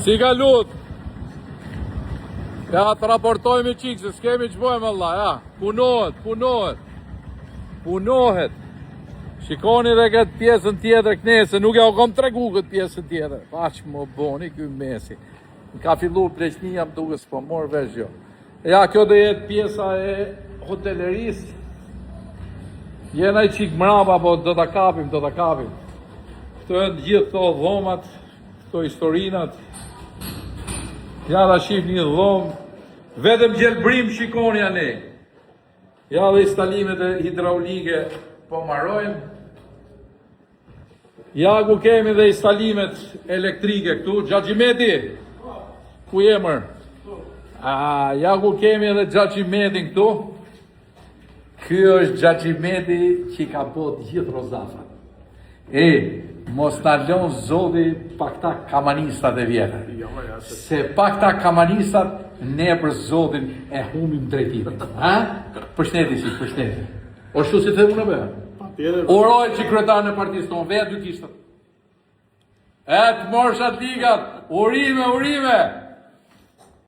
Si ka lut? Ja, të raportojmë i qikë, se s'kemi që bojmë Allah, ja. Punohet. Shikoni dhe këtë pjesën tjetër knese, nuk ja u kom tregu këtë pjesën tjetër. Pa që më boni këj mesi. Në ka fillu pleqnia më duke s'po morë vesh jo. Ja, kjo dhe jetë pjesa e hotelerisë. Jena i qikë mrapa, po do t'a kapim. Këto e në gjithë këto dhomat, këto historinat. Ja da shif një dhomë, vetëm gjelbrim shikoni ane. Ja dhe instalimet e hidraulike po marojnë. Ja ku kemi dhe instalimet elektrike këtu, Gjaqimeti, ku jemër? Ja ku kemi edhe Gjaqimetin këtu. Ky është Gjaqimeti që ka bot gjithë Rozafat. Mos në lonë zodi pa këta kamanistat e vjetër. Se pa këta kamanistat, ne për zodin e humim drejtimin. Përshneti si, përshneti. O shtu si të unë e bëhe? Urojë që kryetar në partisë tonë, vetë dy kishtat. Të morshat ligat, urime!